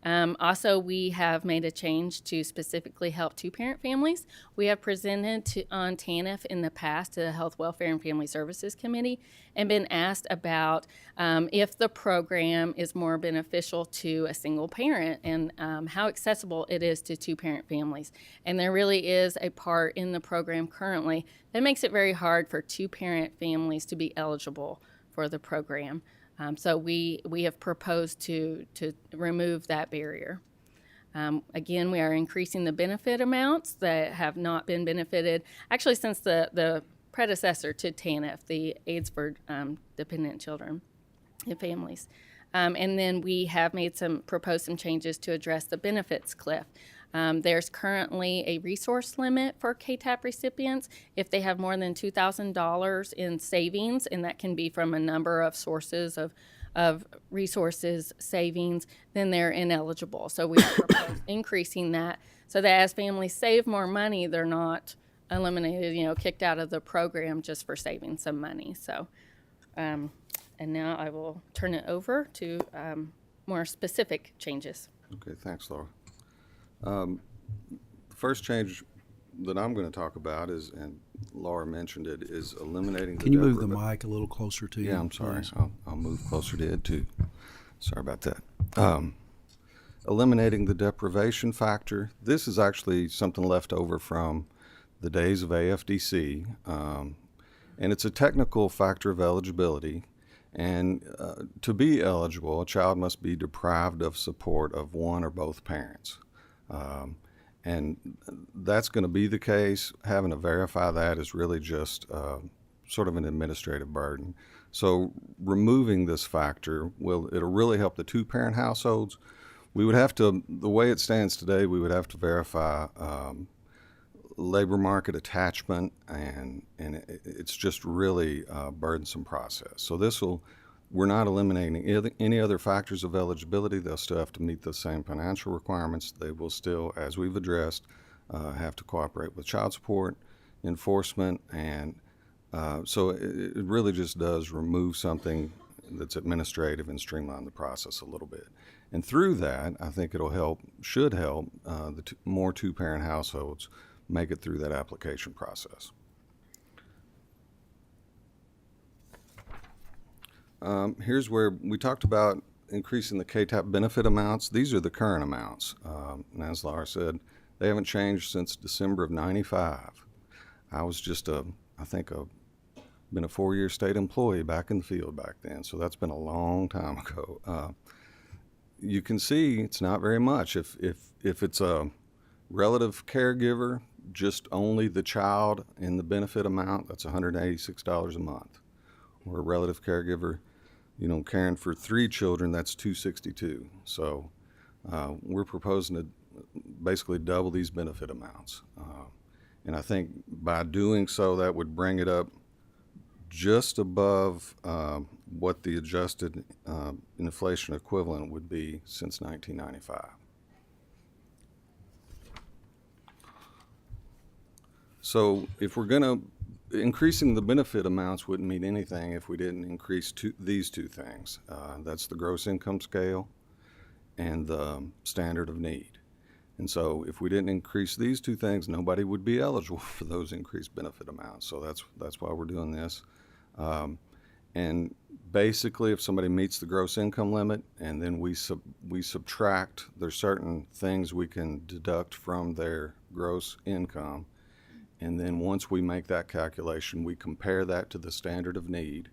also, we have made a change to specifically help two-parent families. We have presented on TANF in the past to the Health, Welfare, and Family Services Committee and been asked about if the program is more beneficial to a single parent and how accessible it is to two-parent families. And there really is a part in the program currently that makes it very hard for two-parent families to be eligible for the program. So we have proposed to remove that barrier. Again, we are increasing the benefit amounts that have not been benefited, actually since the predecessor to TANF, the AIDS for Dependent Children and Families. And then we have proposed some changes to address the benefits cliff. There's currently a resource limit for KTAP recipients if they have more than $2,000 in savings, and that can be from a number of sources of resources savings, then they're ineligible. So we propose increasing that so that as families save more money, they're not eliminated, kicked out of the program just for saving some money. So, and now I will turn it over to more specific changes. Okay, thanks, Laura. The first change that I'm going to talk about is, and Laura mentioned it, is eliminating the Can you move the mic a little closer to you? Yeah, I'm sorry. please? I'll move closer to it too. Sorry about that. Eliminating the deprivation factor. This is actually something left over from the days of AFDC, and it's a technical factor of eligibility. And to be eligible, a child must be deprived of support of one or both parents. And that's going to be the case. Having to verify that is really just sort of an administrative burden. So removing this factor, it'll really help the two-parent households. We would have to, the way it stands today, we would have to verify labor market attachment, and it's just really a burdensome process. So we're not eliminating any other factors of eligibility. They'll still have to meet the same financial requirements. They will still, as we've addressed, have to cooperate with child support enforcement, and so it really just does remove something that's administrative and streamline the process a little bit. And through that, I think should help more two-parent households make it through that application process. Here's where we talked about increasing the KTAP benefit amounts. These are the current amounts. And as Laura said, they haven't changed since December of '95. I was just been a 4-year state employee back in the field back then, so that's been a long time ago. You can see it's not very much. If it's a relative caregiver, just only the child in the benefit amount, that's $186 a month. Or a relative caregiver, caring for 3 children, that's $262. So we're proposing to basically double these benefit amounts. And I think by doing so, that would bring it up just above what the adjusted inflation equivalent would be since 1995. So if we're going to, increasing the benefit amounts wouldn't mean anything if we didn't increase these two things. That's the gross income scale and the standard of need. And so if we didn't increase these two things, nobody would be eligible for those increased benefit amounts. So that's why we're doing this. And basically, if somebody meets the gross income limit and then we subtract, there's certain things we can deduct from their gross income. And then once we make that calculation, we compare that to the standard of need.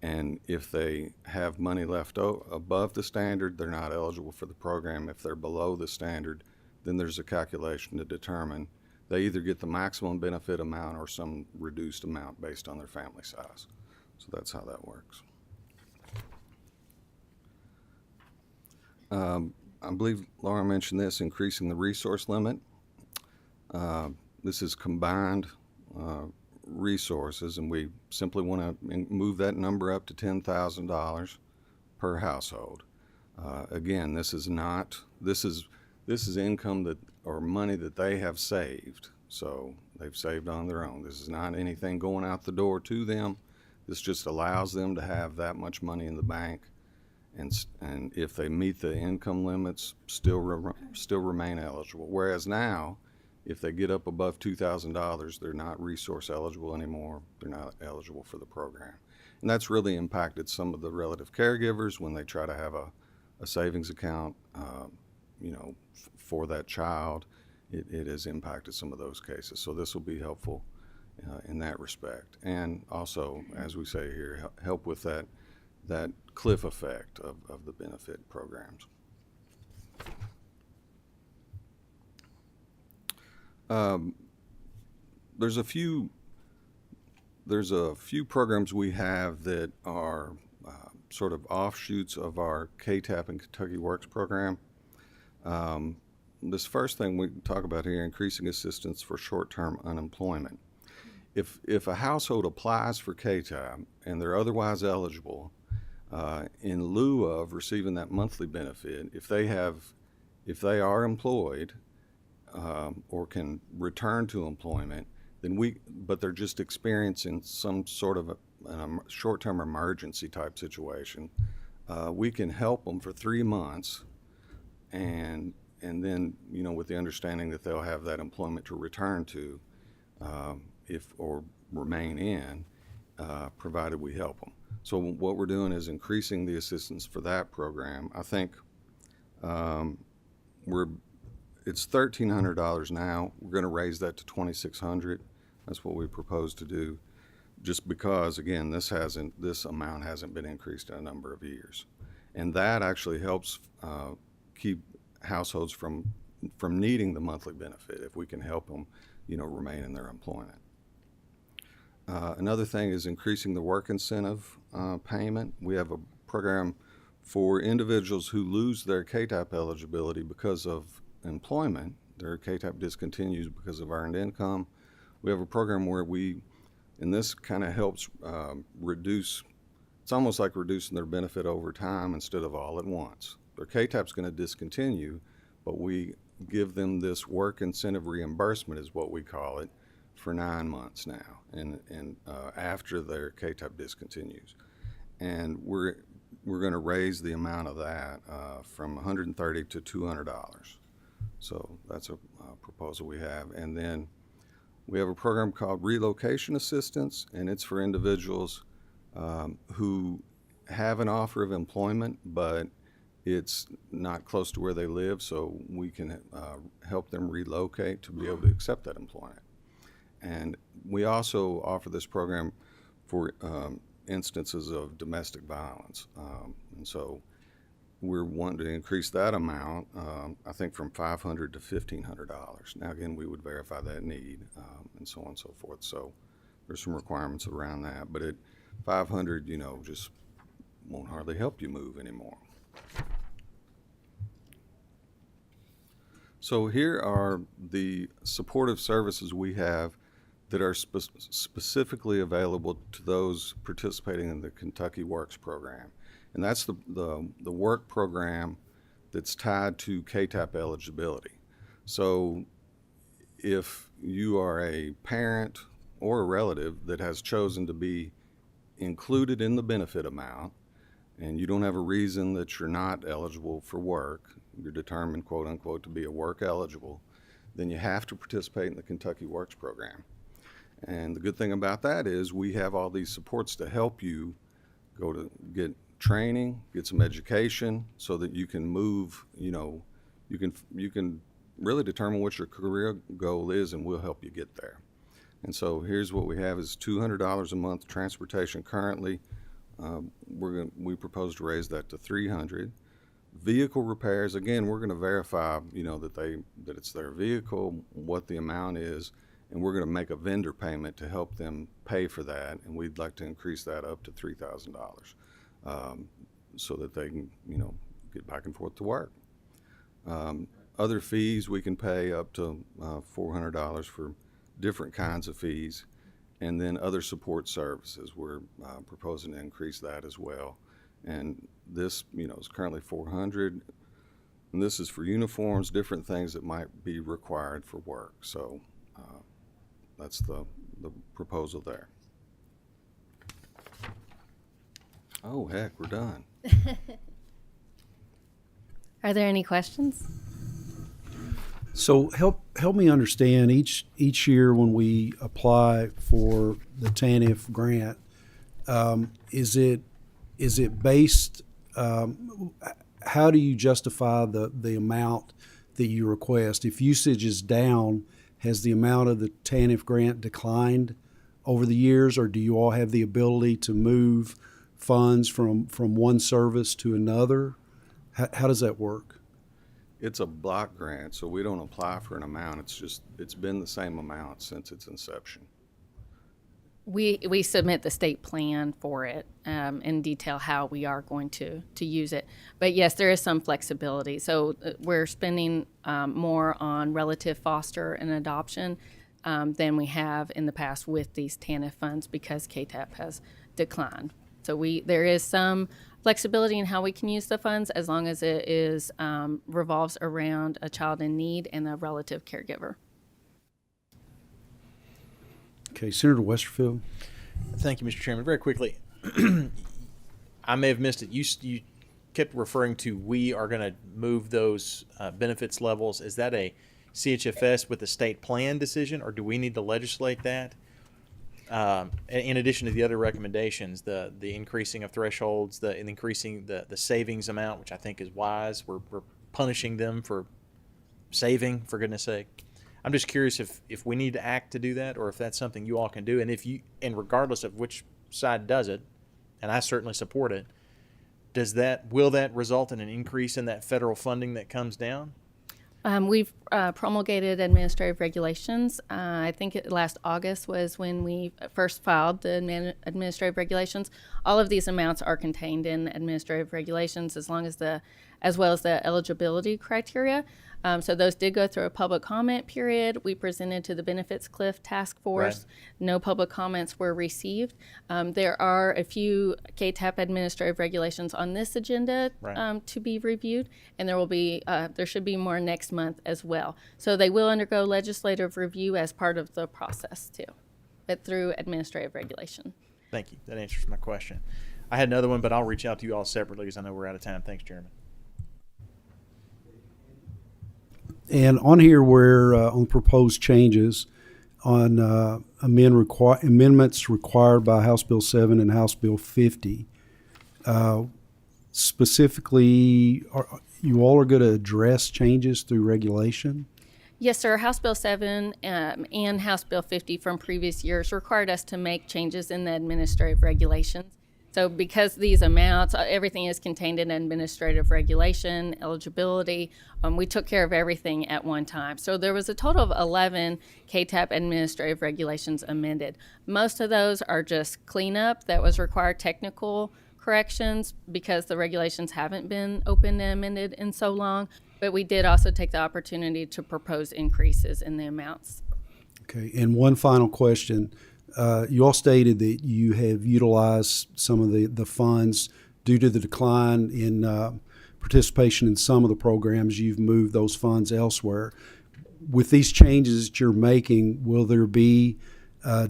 And if they have money left above the standard, they're not eligible for the program. If they're below the standard, then there's a calculation to determine they either get the maximum benefit amount or some reduced amount based on their family size. So that's how that works. I believe Laura mentioned this, increasing the resource limit. This is combined resources, and we simply want to move that number up to $10,000 per household. Again, this is income that, or money that they have saved, so they've saved on their own. This is not anything going out the door to them. This just allows them to have that much money in the bank, and if they meet the income limits, still remain eligible. Whereas now, if they get up above $2,000, they're not resource eligible anymore. They're not eligible for the program. And that's really impacted some of the relative caregivers when they try to have a savings account, for that child. It has impacted some of those cases. So this will be helpful in that respect. And also, as we say here, help with that cliff effect of the benefit programs. There's a few programs we have that are sort of offshoots of our KTAP and Kentucky Works program. This first thing we talk about here, increasing assistance for short-term unemployment. If a household applies for KTAP and they're otherwise eligible, in lieu of receiving that monthly benefit, if they are employed, or can return to employment, but they're just experiencing some sort of a short-term emergency type situation, we can help them for 3 months, and then, with the understanding that they'll have that employment to return to, or remain in, provided we help them. So what we're doing is increasing the assistance for that program. I think it's $1,300 now. We're going to raise that to $2,600. That's what we propose to do, just because, again, this amount hasn't been increased in a number of years, and that actually helps keep households from needing the monthly benefit if we can help them, remain in their employment. Another thing is increasing the work incentive payment. We have a program for individuals who lose their KTAP eligibility because of employment. Their KTAP discontinues because of earned income. We have a program where and this kind of helps reduce, it's almost like reducing their benefit over time instead of all at once. Their KTAP's going to discontinue, but we give them this work incentive reimbursement, is what we call it, for 9 months now, and after their KTAP discontinues. And we're going to raise the amount of that from $130 to $200. So that's a proposal we have. And then we have a program called Relocation Assistance, and it's for individuals who have an offer of employment, but it's not close to where they live, so we can help them relocate to be able to accept that employment. And we also offer this program for instances of domestic violence. And so we're wanting to increase that amount, I think, from $500 to $1,500. Now, again, we would verify that need, and so on and so forth. So there's some requirements around that. But at $500, just won't hardly help you move anymore. So here are the supportive services we have that are specifically available to those participating in the Kentucky Works program. And that's the work program that's tied to KTAP eligibility. So if you are a parent or a relative that has chosen to be included in the benefit amount, and you don't have a reason that you're not eligible for work, you're determined, quote unquote, to be a work eligible, then you have to participate in the Kentucky Works program. And the good thing about that is we have all these supports to help you go to get training, get some education, so that you can move, you can really determine what your career goal is, and we'll help you get there. And so here's what we have is $200 a month transportation currently. We propose to raise that to $300. Vehicle repairs, again, we're going to verify, that it's their vehicle, what the amount is, and we're going to make a vendor payment to help them pay for that, and we'd like to increase that up to $3,000 so that they can, get back and forth to work. Other fees, we can pay up to $400 for different kinds of fees, and then other support services, we're proposing to increase that as well. And this, is currently $400, and this is for uniforms, different things that might be required for work. So that's the proposal there. Oh, heck, we're done. Are there any questions? So help me understand, each year when we apply for the TANF grant, is it based, how do you justify the amount that you request? If usage is down, has the amount of the TANF grant declined over the years, or do you all have the ability to move funds from one service to another? How does that work? It's a block grant, so we don't apply for an amount. It's been the same amount since its inception. We submit the state plan for it in detail how we are going to use it. But yes, there is some flexibility. So we're spending more on relative foster and adoption than we have in the past with these TANF funds because KTAP has declined. So there is some flexibility in how we can use the funds as long as it is revolves around a child in need and a relative caregiver. Okay, Senator Westerfield. Thank you, Mr. Chairman. Very quickly, I may have missed it. You kept referring to we are going to move those benefits levels. Is that a CHFS with the state plan decision, or do we need to legislate that? In addition to the other recommendations, the increasing of thresholds, the increasing the savings amount, which I think is wise. We're punishing them for saving, for goodness sake. I'm just curious if we need to act to do that, or if that's something you all can do, and regardless of which side does it, and I certainly support it, will that result in an increase in that federal funding that comes down? We've promulgated administrative regulations. I think last August was when we first filed the administrative regulations. All of these amounts are contained in administrative regulations as well as the eligibility criteria. So those did go through a public comment period. We presented to the Benefits Cliff Task Force. Right. No public comments were received. There are a few KTAP administrative regulations on this agenda to be reviewed, and there should be more next month as well. So they will undergo legislative review as part of the process too, but through administrative regulation. Thank you. That answers my question. I had another one, but I'll reach out to you all separately because I know we're out of time. Thanks, Chairman. And on here, where on proposed changes on amendments required by House Bill 7 and House Bill 50, specifically, you all are going to address changes through regulation? Yes, sir. House Bill 7 and House Bill 50 from previous years required us to make changes in the administrative regulations. So because these amounts, everything is contained in administrative regulation, eligibility, we took care of everything at one time. So there was a total of 11 KTAP administrative regulations amended. Most of those are just cleanup that was required, technical corrections, because the regulations haven't been opened and amended in so long. But we did also take the opportunity to propose increases in the amounts. Okay, and one final question. You all stated that you have utilized some of the funds due to the decline in participation in some of the programs. You've moved those funds elsewhere. With these changes that you're making, will there be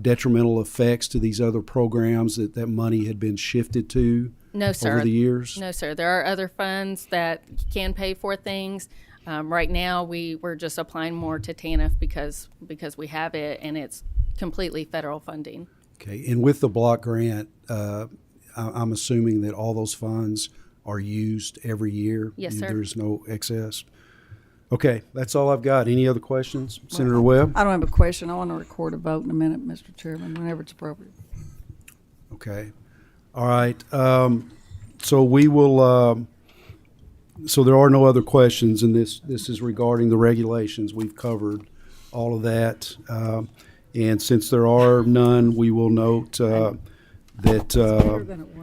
detrimental effects to these other programs that money had been shifted to? No, sir. Over the years? No, sir. There are other funds that can pay for things. Right now, we're just applying more to TANF because we have it, and it's completely federal funding. Okay, and with the block grant, I'm assuming that all those funds are used every year? Yes, sir. There's no excess? Okay, that's all I've got. Any other questions? Senator Webb? I don't have a question. I want to record a vote in a minute, Mr. Chairman, whenever it's appropriate. Okay. All right. So we will, so there are no other questions, and this is regarding the regulations. We've covered all of that. And since there are none, we will note that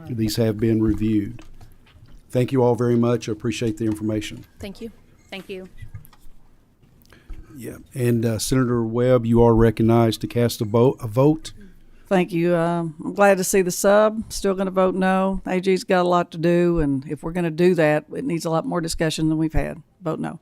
these have been reviewed. Thank you all very much. I appreciate the information. Thank you. Thank you. Yeah. And Senator Webb, you are recognized to cast a vote. Thank you. I'm glad to see the sub. Still going to vote no. AG's got a lot to do, and if we're going to do that, it needs a lot more discussion than we've had. Vote no.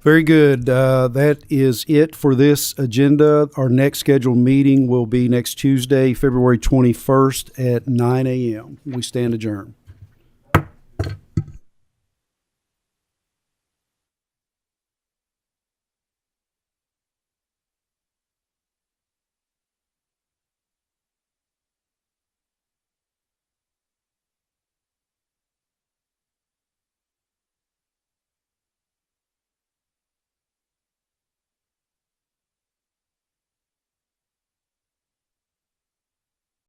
Very good. That is it for this agenda. Our next scheduled meeting will be next Tuesday, February 21st at 9 a.m. We stand adjourned.